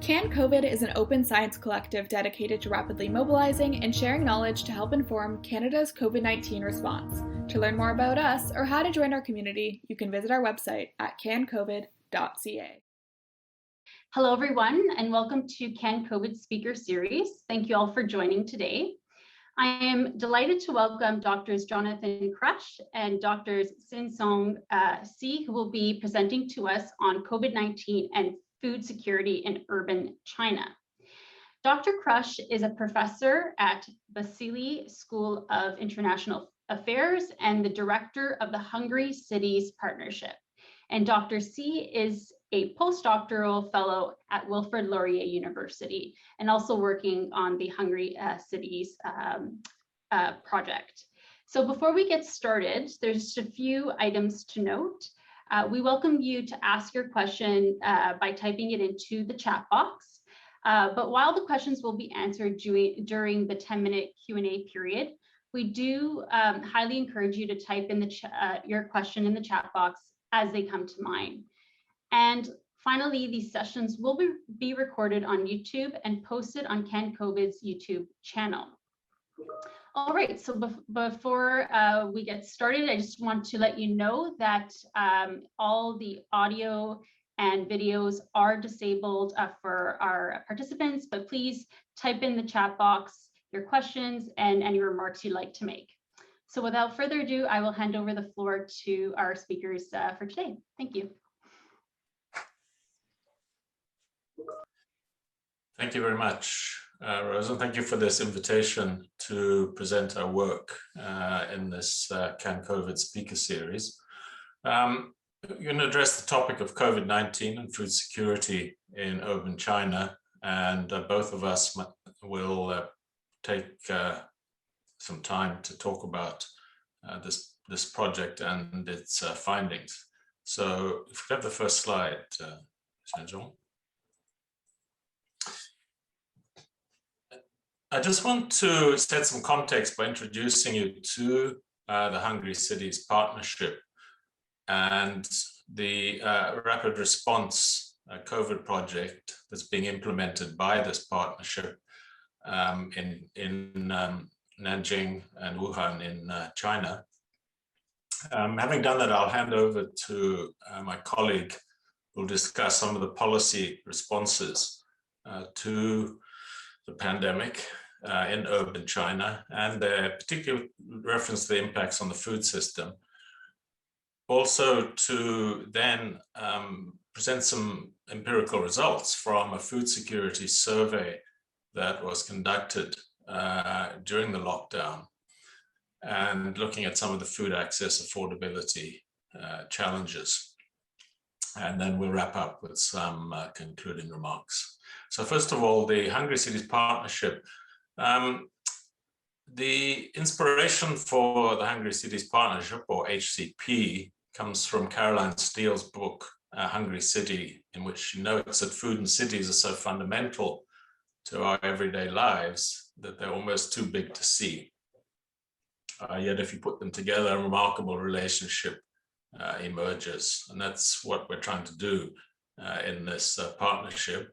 CanCOVID is an open science collective dedicated to rapidly mobilizing and sharing knowledge to help inform Canada's COVID-19 response. To learn more about us or how to join our community, you can visit our website at cancovid.ca. Hello, everyone, and welcome to CanCOVID Speaker Series. Thank you all for joining today. I am delighted to welcome Drs. Jonathan Crush and Drs. Sin-Song Si, who will be presenting to us on COVID-19 and food security in urban China. Dr. Crush is a professor at Vasily School of International Affairs and the director of the Hungry Cities Partnership. And Dr. Si is a postdoctoral fellow at Wilfrid Laurier University and also working on the Hungry Cities project. So before we get started, there's just a few items to note. We welcome you to ask your question by typing it into the chat box. But while the questions will be answered during the 10-minute Q&A period, we do highly encourage you to type in your question in the chat box as they come to mind. And finally, these sessions will be recorded on YouTube and posted on CanCOVID's YouTube channel. All right, so before we get started, I just want to let you know that all the audio and videos are disabled for our participants, but please type in the chat box your questions and any remarks you'd like to make. So without further ado, I will hand over the floor to our speakers for today. Thank you. Thank you very much, Rose, and thank you for this invitation to present our work in this CanCOVID speaker series. We're going to address the topic of COVID-19 and food security in urban China, and both of us will take some time to talk about this project and its findings. So if we have the first slide, Shenzhong. I just want to set some context by introducing you to the Hungry Cities Partnership and the rapid response COVID project that's being implemented by this partnership in Nanjing and Wuhan in China. Having done that, I'll hand over to my colleague who will discuss some of the policy responses to the pandemic in urban China, and particularly reference the impacts on the food system. Also to then present some empirical results from a food security survey that was conducted during the lockdown and looking at some of the food access affordability challenges. And then we'll wrap up with some concluding remarks. So first of all, the Hungry Cities Partnership. The inspiration for the Hungry Cities Partnership, or HCP, comes from Caroline Steele's book, Hungry City, in which she notes that food and cities are so fundamental to our everyday lives that they're almost too big to see. Yet if you put them together, a remarkable relationship emerges. And that's what we're trying to do in this partnership.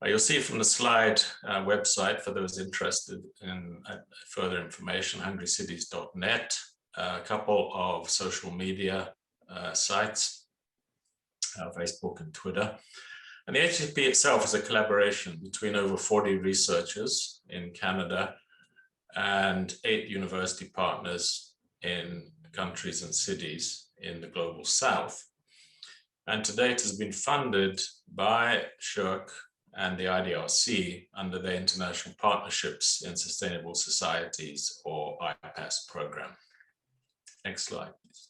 You'll see from the slide website, for those interested in further information, hungrycities.net, a couple of social media sites, Facebook and Twitter. And the HCP itself is a collaboration between over 40 researchers in Canada and 8 university partners in countries and cities in the global south. And to date has been funded by SSHRC and the IDRC under the International Partnerships in Sustainable Societies, or IPAS program. Next slide, please.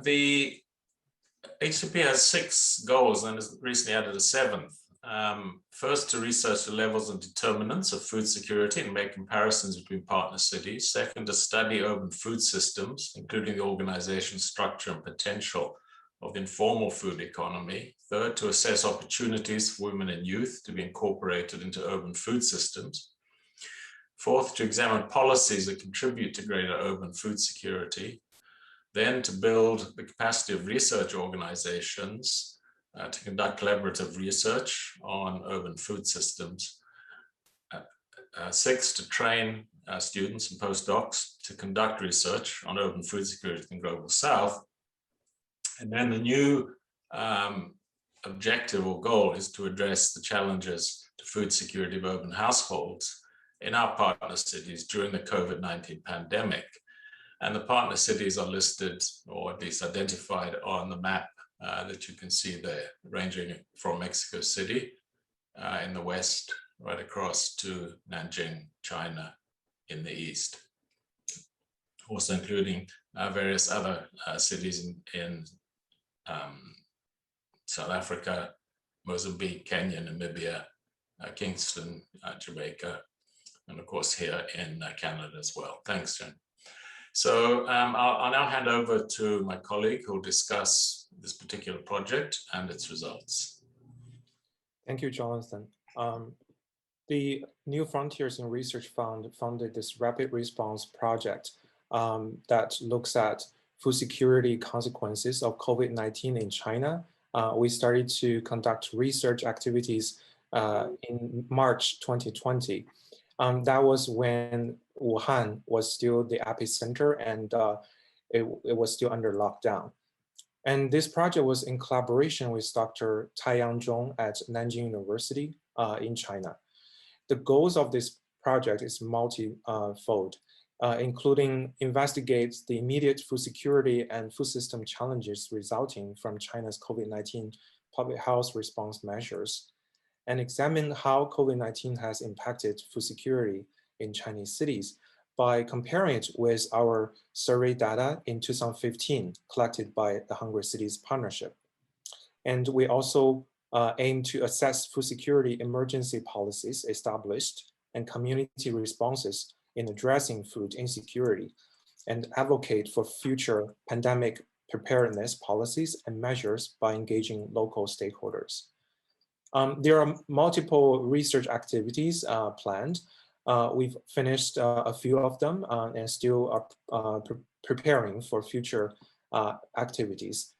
The HCP has 6 goals and has recently added a 7th. First, to research the levels and determinants of food security and make comparisons between partner cities. Second, to study urban food systems, including the organization, structure, and potential of the informal food economy. Third, to assess opportunities for women and youth to be incorporated into urban food systems. Fourth, to examine policies that contribute to greater urban food security. Then to build the capacity of research organizations to conduct collaborative research on urban food systems. 6, to train students and postdocs to conduct research on urban food security in the Global South. And then the new objective or goal is to address the challenges to food security of urban households in our partner cities during the COVID-19 pandemic. And the partner cities are listed, or at least identified, on the map that you can see there, ranging from Mexico City in the west, right across to Nanjing, China in the east. Also including various other cities in South Africa, Mozambique, Kenya, Namibia, Kingston, Jamaica, and of course here in Canada as well. Thanks, Jen. So I'll now hand over to my colleague who will discuss this particular project and its results. Thank you, Jonathan. The New Frontiers in Research Fund funded this rapid response project that looks at food security consequences of COVID-19 in China. We started to conduct research activities in March 2020. That was when Wuhan was still the epicenter and it was still under lockdown. And this project was in collaboration with Dr. Taiyang Zhong at Nanjing University in China. The goals of this project is multi-fold, including investigate the immediate food security and food system challenges resulting from China's COVID-19 public health response measures, and examine how COVID-19 has impacted food security in Chinese cities by comparing it with our survey data in 2015 collected by the Hungry Cities Partnership. And we also aim to assess food security emergency policies established and community responses in addressing food insecurity, and advocate for future pandemic preparedness policies and measures by engaging local stakeholders. There are multiple research activities planned. We've finished a few of them and still are preparing for future activities.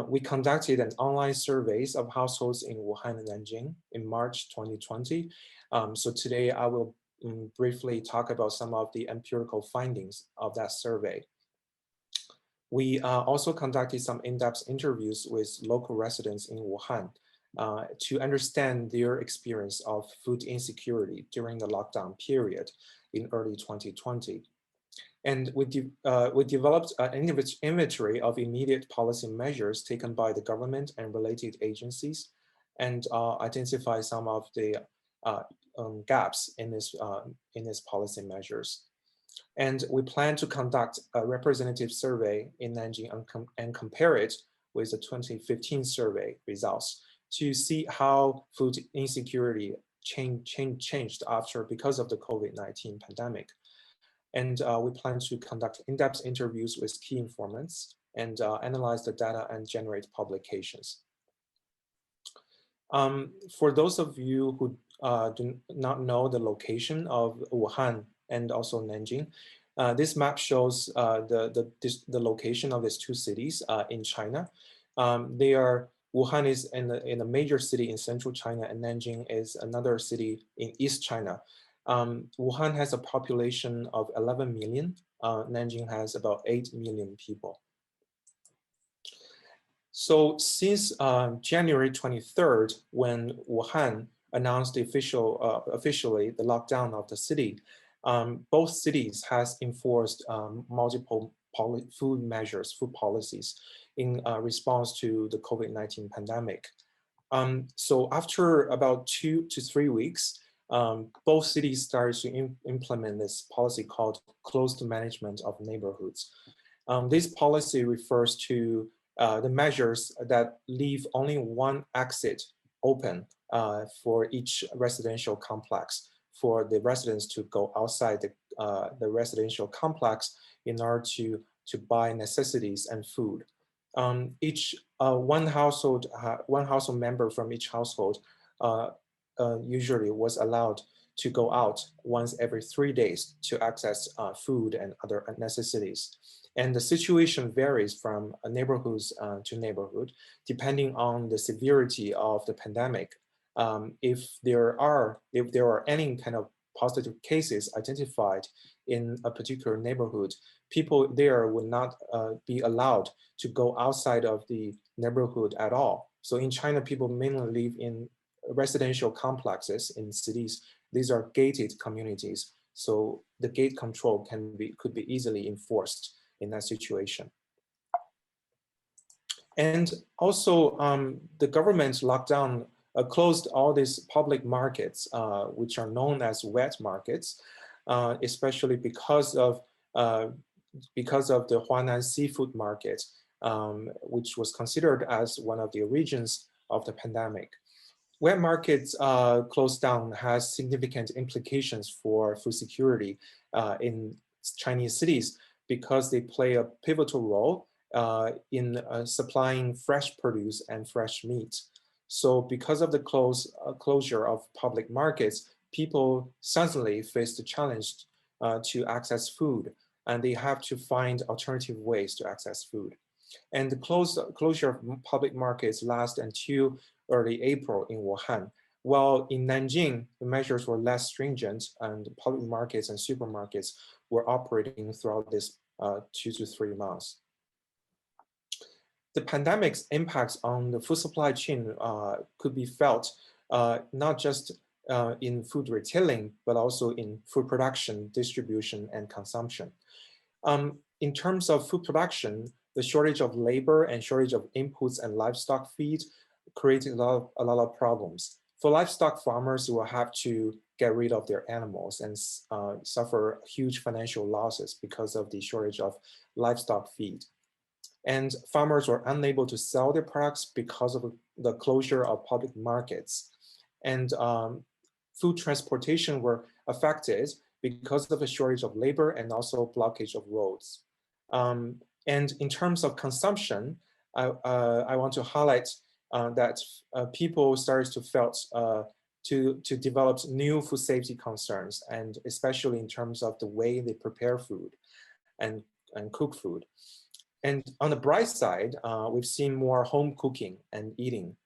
We conducted an online surveys of households in Wuhan and Nanjing in March 2020. So today I will briefly talk about some of the empirical findings of that survey. We also conducted some in-depth interviews with local residents in Wuhan to understand their experience of food insecurity during the lockdown period in early 2020. And we developed an inventory of immediate policy measures taken by the government and related agencies, and identify some of the gaps in this policy measures. And we plan to conduct a representative survey in Nanjing and compare it with the 2015 survey results to see how food insecurity changed because of the COVID-19 pandemic. And we plan to conduct in-depth interviews with key informants and analyze the data and generate publications. For those of you who do not know the location of Wuhan and also Nanjing, this map shows the location of these two cities in China. Wuhan is in a major city in central China, and Nanjing is another city in East China. Wuhan has a population of 11 million. Nanjing has about 8 million people. So since January 23rd, when Wuhan announced officially the lockdown of the city, both cities has enforced multiple food policies in response to the COVID-19 pandemic. So after about 2 to 3 weeks, both cities started to implement this policy called closed management of neighborhoods. This policy refers to the measures that leave only one exit open for each residential complex, for the residents to go outside the residential complex in order to buy necessities and food. One household member from each household usually was allowed to go out once every 3 days to access food and other necessities. And the situation varies from neighborhoods to neighborhood, depending on the severity of the pandemic. If there are any kind of positive cases identified in a particular neighborhood, people there would not be allowed to go outside of the neighborhood at all. So in China, people mainly live in residential complexes in cities. These are gated communities, so the gate control could be easily enforced in that situation. And also, the government lockdown closed all these public markets, which are known as wet markets, especially because of the Huanan seafood market, which was considered as one of the origins of the pandemic. Wet markets closed down has significant implications for food security in Chinese cities because they play a pivotal role in supplying fresh produce and fresh meat. So because of the closure of public markets, people suddenly face the challenge to access food, and they have to find alternative ways to access food. And the closure of public markets lasts until early April in Wuhan. While in Nanjing, the measures were less stringent and public markets and supermarkets were operating throughout this 2 to 3 months. The pandemic's impacts on the food supply chain could be felt not just in food retailing, but also in food production, distribution, and consumption. In terms of food production, the shortage of labor and shortage of inputs and livestock feed created a lot of problems. For livestock farmers who will have to get rid of their animals and suffer huge financial losses because of the shortage of livestock feed. And farmers were unable to sell their products because of the closure of public markets. And food transportation were affected because of a shortage of labor and also blockage of roads. And in terms of consumption, I want to highlight that people started to develop new food safety concerns, and especially in terms of the way they prepare food and cook food. And on the bright side, we've seen more home cooking and eating,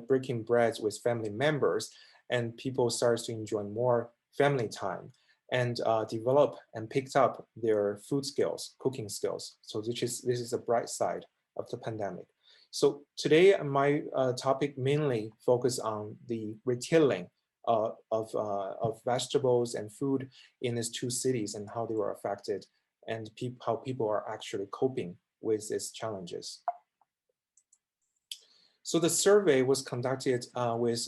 breaking bread with family members, and people started to enjoy more family time and develop and picked up their food skills, cooking skills. So this is a bright side of the pandemic. So today my topic mainly focus on the retailing of vegetables and food in these 2 cities and how they were affected and how people are actually coping with these challenges. So the survey was conducted with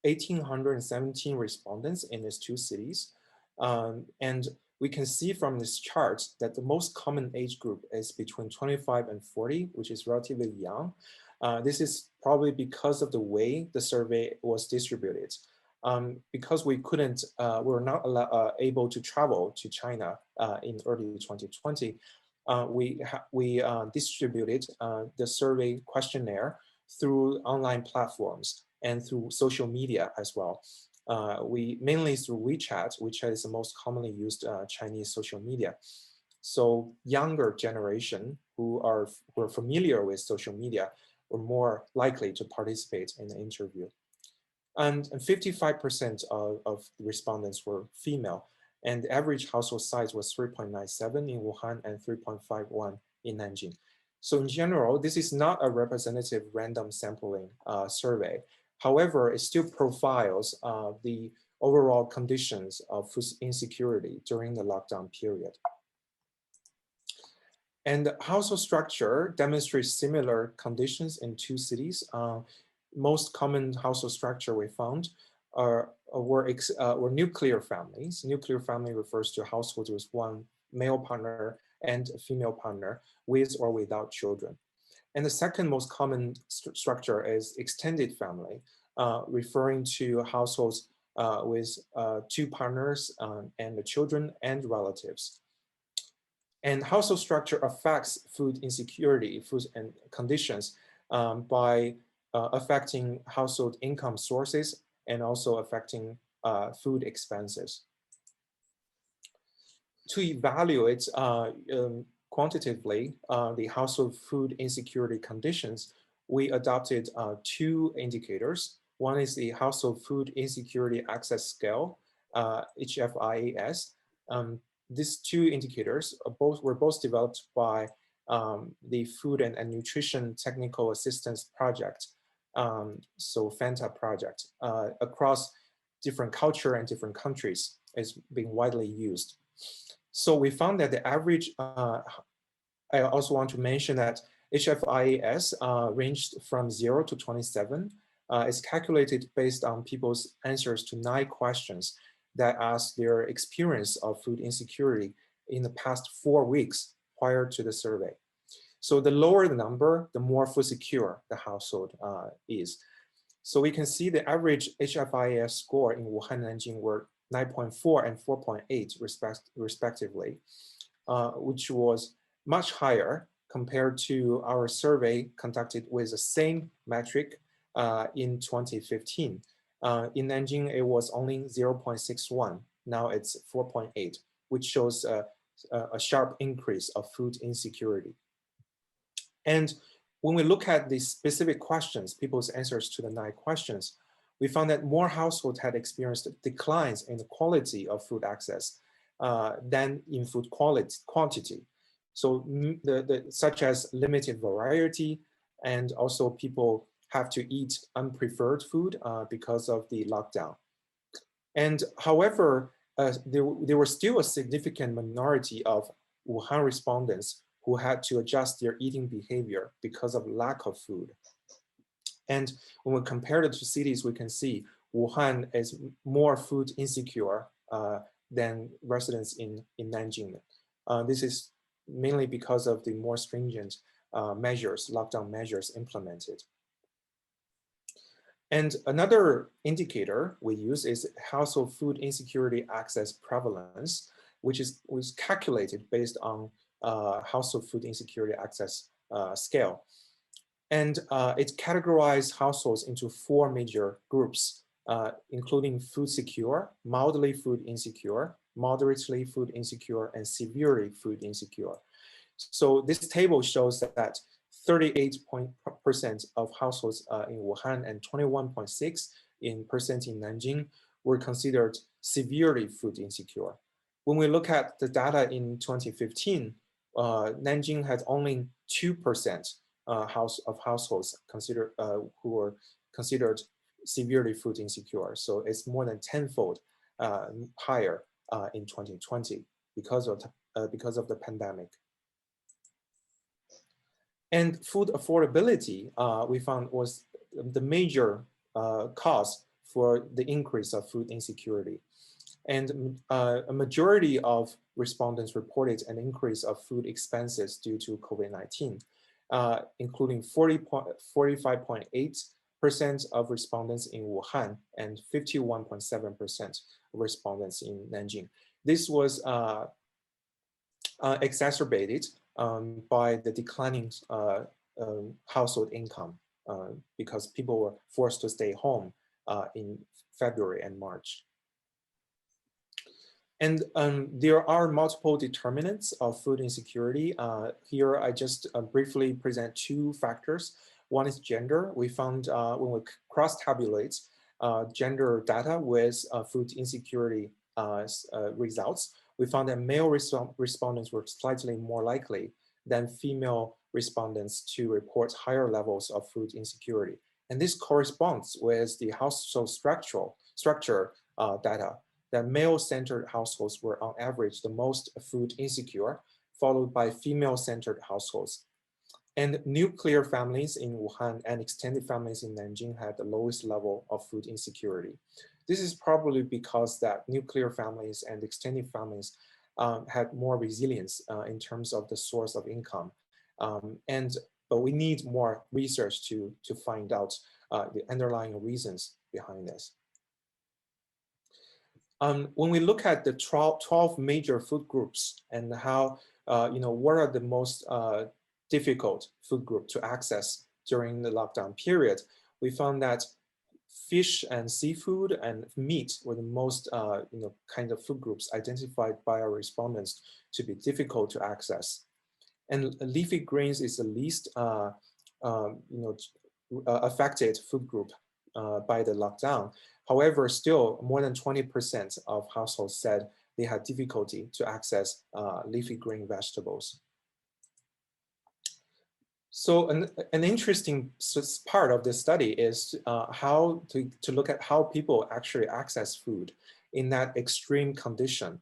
1,817 respondents in these 2 cities. And we can see from this chart that the most common age group is between 25 and 40, which is relatively young. This is probably because of the way the survey was distributed. Because we were not able to travel to China in early 2020, we distributed the survey questionnaire through online platforms and through social media as well. We mainly through WeChat, which is the most commonly used Chinese social media. So younger generation who are familiar with social media were more likely to participate in the interview. And 55% of the respondents were female, and the average household size was 3.97 in Wuhan and 3.51 in Nanjing. So in general, this is not a representative random sampling survey. However, it still profiles the overall conditions of food insecurity during the lockdown period. And the household structure demonstrates similar conditions in 2 cities. Most common household structure we found were nuclear families. Nuclear family refers to households with 1 male partner and a female partner with or without children. And the second most common structure is extended family, referring to households with 2 partners and the children and relatives. And household structure affects food insecurity, food and conditions by affecting household income sources and also affecting food expenses. To evaluate quantitatively the household food insecurity conditions, we adopted two indicators. One is the household food insecurity access scale, HFIAS. These two indicators were both developed by the Food and Nutrition Technical Assistance Project, so FANTA project, across different culture and different countries is being widely used. So we found that the average, I also want to mention that HFIAS ranged from 0 to 27. It's calculated based on people's answers to 9 questions that ask their experience of food insecurity in the past 4 weeks prior to the survey. So the lower the number, the more food secure the household is. So we can see the average HFIAS score in Wuhan and Nanjing were 9.4 and 4.8 respectively, which was much higher compared to our survey conducted with the same metric in 2015. In Nanjing, it was only 0.61. Now it's 4.8, which shows a sharp increase of food insecurity. And when we look at the specific questions, people's answers to the 9 questions, we found that more households had experienced declines in the quality of food access than in food quantity. So such as limited variety, and also people have to eat unpreferred food because of the lockdown. And however, there were still a significant minority of Wuhan respondents who had to adjust their eating behavior because of lack of food. And when we compare it to cities, we can see Wuhan is more food insecure than residents in Nanjing. This is mainly because of the more stringent lockdown measures implemented. And another indicator we use is household food insecurity access prevalence, which was calculated based on household food insecurity access scale. And it categorized households into 4 major groups, including food secure, mildly food insecure, moderately food insecure, and severely food insecure. So this table shows that 38% of households in Wuhan and 21.6% in Nanjing were considered severely food insecure. When we look at the data in 2015, Nanjing had only 2% of households who were considered severely food insecure. So it's more than tenfold higher in 2020 because of the pandemic. And food affordability, we found, was the major cause for the increase of food insecurity. And a majority of respondents reported an increase of food expenses due to COVID-19, including 45.8% of respondents in Wuhan and 51.7% of respondents in Nanjing. This was exacerbated by the declining household income because people were forced to stay home in February and March. And there are multiple determinants of food insecurity. Here, I just briefly present 2 factors. One is gender. We found when we cross-tabulate gender data with food insecurity results, we found that male respondents were slightly more likely than female respondents to report higher levels of food insecurity. And this corresponds with the household structure data, that male-centered households were on average the most food insecure, followed by female-centered households. And nuclear families in Wuhan and extended families in Nanjing had the lowest level of food insecurity. This is probably because that nuclear families and extended families had more resilience in terms of the source of income. But we need more research to find out the underlying reasons behind this. When we look at the 12 major food groups and how, what are the most difficult food group to access during the lockdown period, we found that fish and seafood and meat were the most kind of food groups identified by our respondents to be difficult to access. And leafy greens is the least affected food group by the lockdown. However, still more than 20% of households said they had difficulty to access leafy green vegetables. So an interesting part of this study is how to look at how people actually access food in that extreme condition.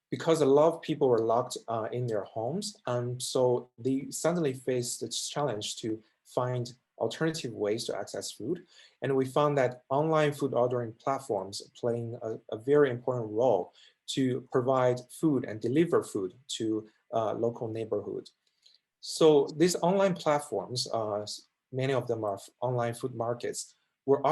Because a lot of people were locked in their homes, so they suddenly faced the challenge to find alternative ways to access food. And we found that online food ordering platforms playing a very important role to provide food and deliver food to local neighborhood. So these online platforms, many of them are online food markets, were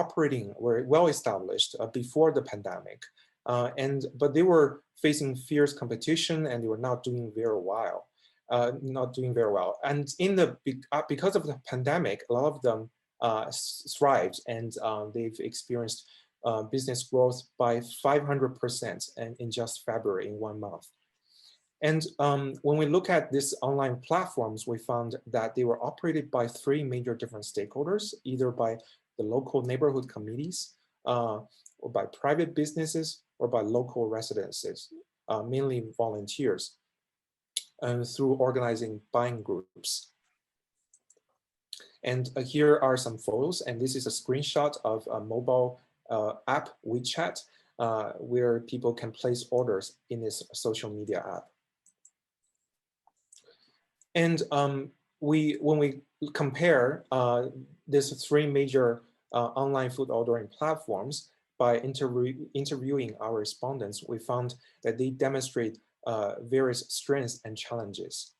well established before the pandemic. But they were facing fierce competition and they were not doing very well. And because of the pandemic, a lot of them thrived, and they've experienced business growth by 500% in just February, in 1 month. And when we look at these online platforms, we found that they were operated by 3 major different stakeholders, either by the local neighborhood committees, or by private businesses, or by local residents, mainly volunteers, and through organizing buying groups. And here are some photos, and this is a screenshot of a mobile app, WeChat, where people can place orders in this social media app. And when we compare these 3 major online food ordering platforms by interviewing our respondents, we found that they demonstrate various strengths and challenges.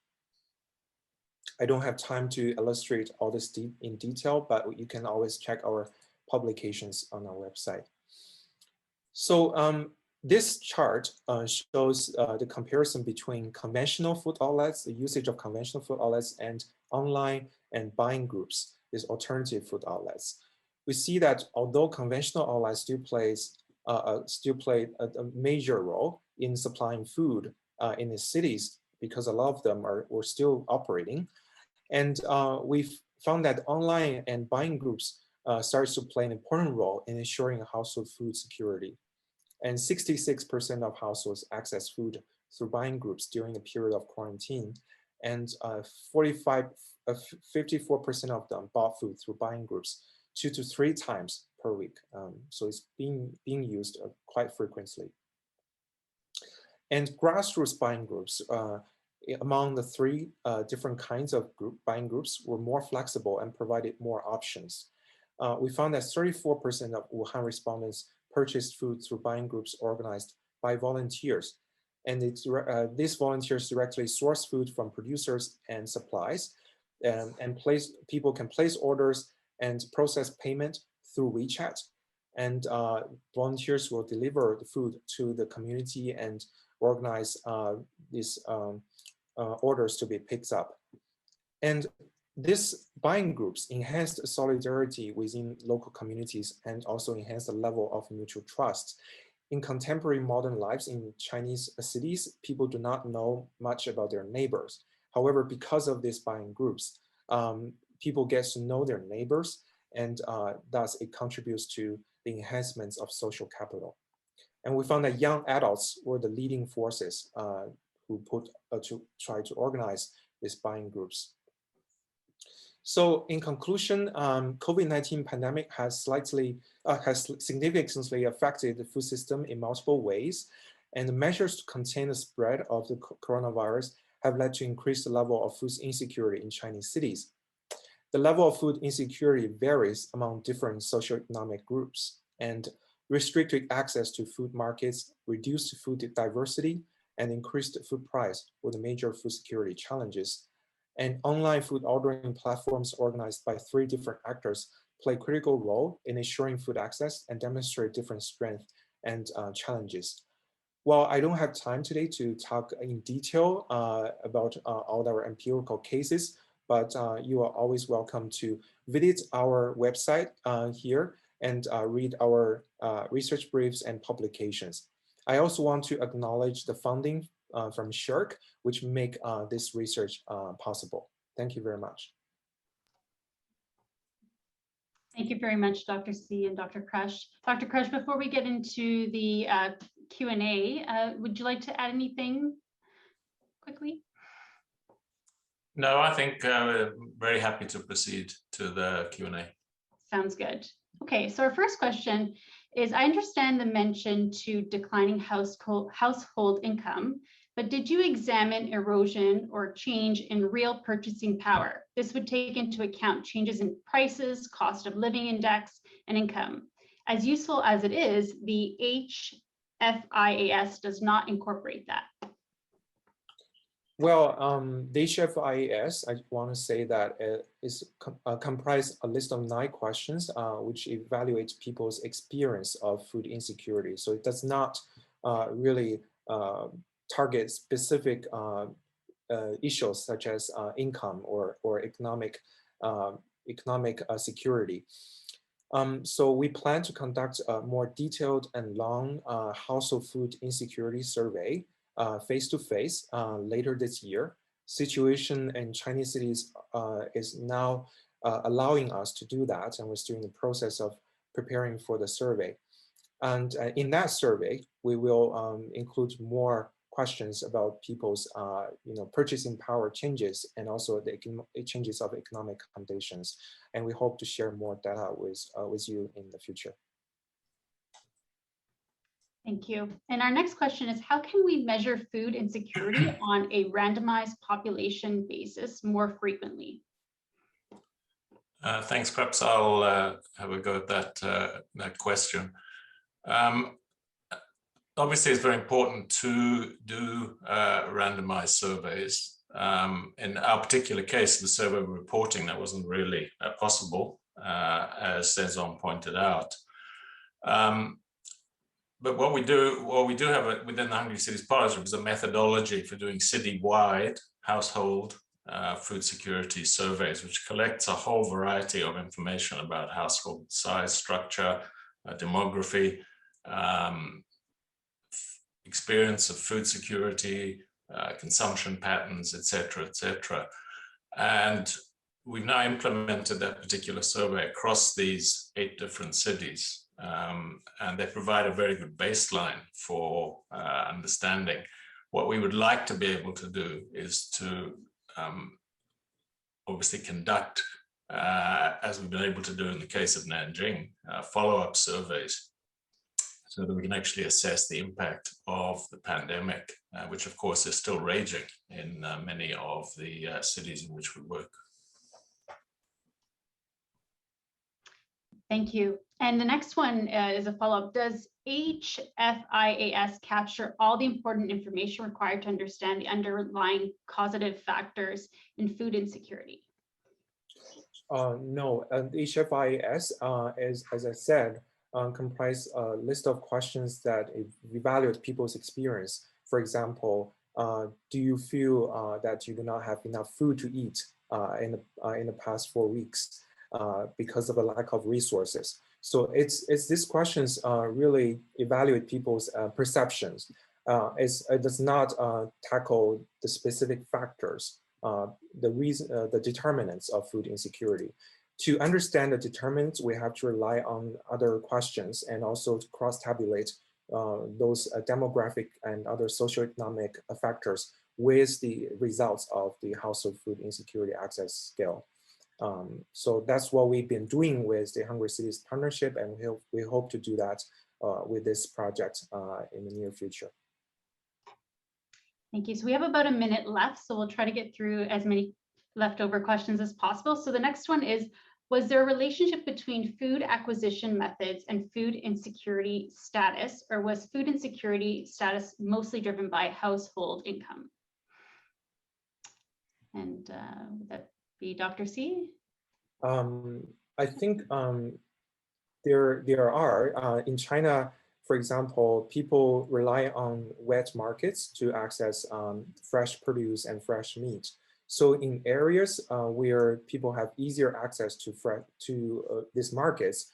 I don't have time to illustrate all this in detail, but you can always check our publications on our website. So this chart shows the comparison between conventional food outlets, the usage of conventional food outlets, and online and buying groups, these alternative food outlets. We see that although conventional outlets still play a major role in supplying food in the cities, because a lot of them were still operating. And we've found that online and buying groups starts to play an important role in ensuring household food security. And 66% of households access food through buying groups during the period of quarantine. And 54% of them bought food through buying groups 2 to 3 times per week. So it's being used quite frequently. And grassroots buying groups, among the 3 different kinds of buying groups, were more flexible and provided more options. We found that 34% of Wuhan respondents purchased food through buying groups organized by volunteers. And these volunteers directly source food from producers and supplies, and people can place orders and process payment through WeChat. And volunteers will deliver the food to the community and organize these orders to be picked up. And these buying groups enhanced solidarity within local communities and also enhanced the level of mutual trust. In contemporary modern lives in Chinese cities, people do not know much about their neighbors. However, because of these buying groups, people get to know their neighbors, and thus it contributes to the enhancements of social capital. And we found that young adults were the leading forces who try to organize these buying groups. So in conclusion, COVID-19 pandemic has significantly affected the food system in multiple ways, and the measures to contain the spread of the coronavirus have led to increased level of food insecurity in Chinese cities. The level of food insecurity varies among different socioeconomic groups, and restricted access to food markets, reduced food diversity, and increased food price were the major food security challenges. And online food ordering platforms organized by 3 different actors play a critical role in ensuring food access and demonstrate different strengths and challenges. While I don't have time today to talk in detail about all our empirical cases, but you are always welcome to visit our website here and read our research briefs and publications. I also want to acknowledge the funding from SSHRC, which make this research possible. Thank you very much. Thank you very much, Dr. C and Dr. Krush. Dr. Krush, before we get into the Q&A, would you like to add anything quickly? No, I think we're very happy to proceed to the Q&A. Sounds good. Okay, so our first question is, I understand the mention to declining household income, but did you examine erosion or change in real purchasing power? This would take into account changes in prices, cost of living index, and income. As useful as it is, the HFIAS does not incorporate that. Well, the HFIAS, I want to say that it is comprise a list of 9 questions, which evaluates people's experience of food insecurity. So it does not really target specific issues such as income or economic security. So we plan to conduct a more detailed and long household food insecurity survey face-to-face later this year. Situation in Chinese cities is now allowing us to do that, and we're still in the process of preparing for the survey. And in that survey, we will include more questions about people's purchasing power changes and also the changes of economic conditions. And we hope to share more data with you in the future. Thank you. And our next question is, how can we measure food insecurity on a randomized population basis more frequently? Thanks. Perhaps I'll have a go at that question. Obviously, it's very important to do randomized surveys. In our particular case, the survey we're reporting, that wasn't really possible, as Sezong pointed out. But what we do have within the Hungry Cities Partnership is a methodology for doing citywide household food security surveys, which collects a whole variety of information about household size, structure, demography, experience of food security, consumption patterns, etc., etc. And we've now implemented that particular survey across these 8 different cities. And they provide a very good baseline for understanding. What we would like to be able to do is to obviously conduct, as we've been able to do in the case of Nanjing, follow-up surveys, so that we can actually assess the impact of the pandemic, which of course is still raging in many of the cities in which we work. Thank you. And the next one is a follow-up. Does HFIAS capture all the important information required to understand the underlying causative factors in food insecurity? No, the HFIAS is, as I said, comprise a list of questions that evaluate people's experience. For example, do you feel that you do not have enough food to eat in the past 4 weeks because of a lack of resources? So it's these questions really evaluate people's perceptions. It does not tackle the specific factors, the determinants of food insecurity. To understand the determinants, we have to rely on other questions and also to cross-tabulate those demographic and other socioeconomic factors with the results of the household food insecurity access scale. So that's what we've been doing with the Hungry Cities Partnership, and we hope to do that with this project in the near future. Thank you. So we have about a minute left, so we'll try to get through as many leftover questions as possible. So the next one is, was there a relationship between food acquisition methods and food insecurity status, or was food insecurity status mostly driven by household income? And would that be Dr. C? I think there are, in China, for example, people rely on wet markets to access fresh produce and fresh meat. So in areas where people have easier access to these markets,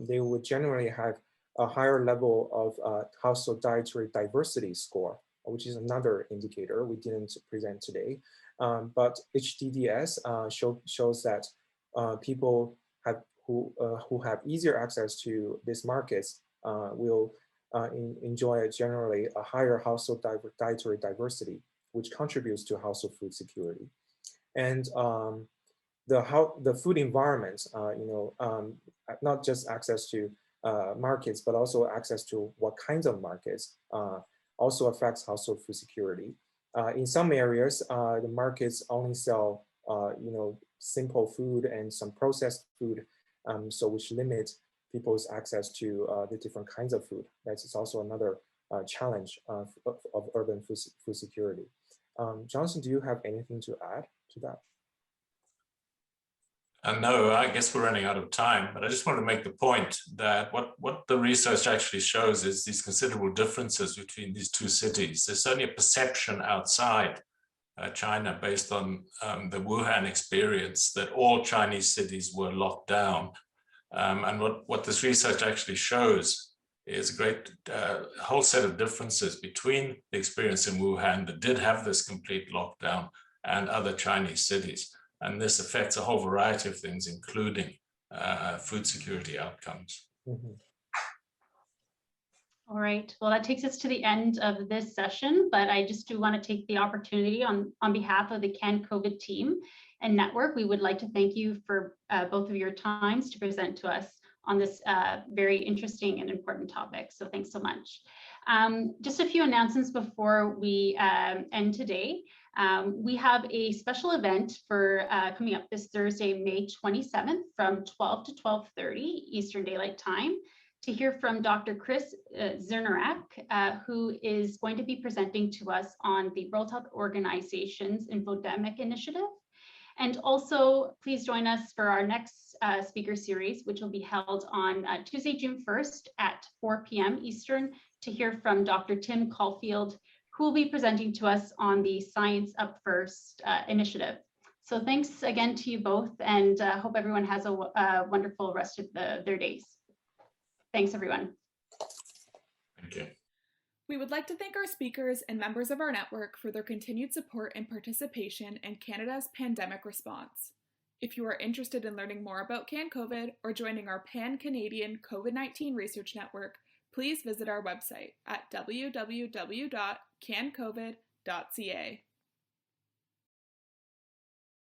they would generally have a higher level of household dietary diversity score, which is another indicator we didn't present today. But HDDS shows that people who have easier access to these markets will enjoy generally a higher household dietary diversity, which contributes to household food security. And the food environment, not just access to markets, but also access to what kinds of markets also affects household food security. In some areas, the markets only sell, simple food and some processed food, so which limit people's access to the different kinds of food. That's also another challenge of urban food security. Jonathan, do you have anything to add to that? No, I guess we're running out of time, but I just want to make the point that what the research actually shows is these considerable differences between these two cities. There's certainly a perception outside China based on the Wuhan experience that all Chinese cities were locked down. And what this research actually shows is a great whole set of differences between the experience in Wuhan that did have this complete lockdown and other Chinese cities. And this affects a whole variety of things, including food security outcomes. Mm-hmm. All right, well, that takes us to the end of this session, but I just do want to take the opportunity on behalf of the CanCOVID team and network. We would like to thank you for both of your times to present to us on this very interesting and important topic. So thanks so much. Just a few announcements before we end today. We have a special event for coming up this Thursday, May 27th from 12 to 12:30 Eastern Daylight Time to hear from Dr. Chris Zernarak, who is going to be presenting to us on the World Health Organization's Infodemic Initiative. And also, please join us for our next speaker series, which will be held on Tuesday, June 1st at 4 p.m. Eastern to hear from Dr. Tim Caulfield, who will be presenting to us on the Science Up First initiative. So thanks again to you both, and hope everyone has a wonderful rest of their days. Thanks, everyone. Thank you. We would like to thank our speakers and members of our network for their continued support and participation in Canada's pandemic response. If you are interested in learning more about CanCOVID or joining our Pan-Canadian COVID-19 Research Network, please visit our website at www.cancovid.ca.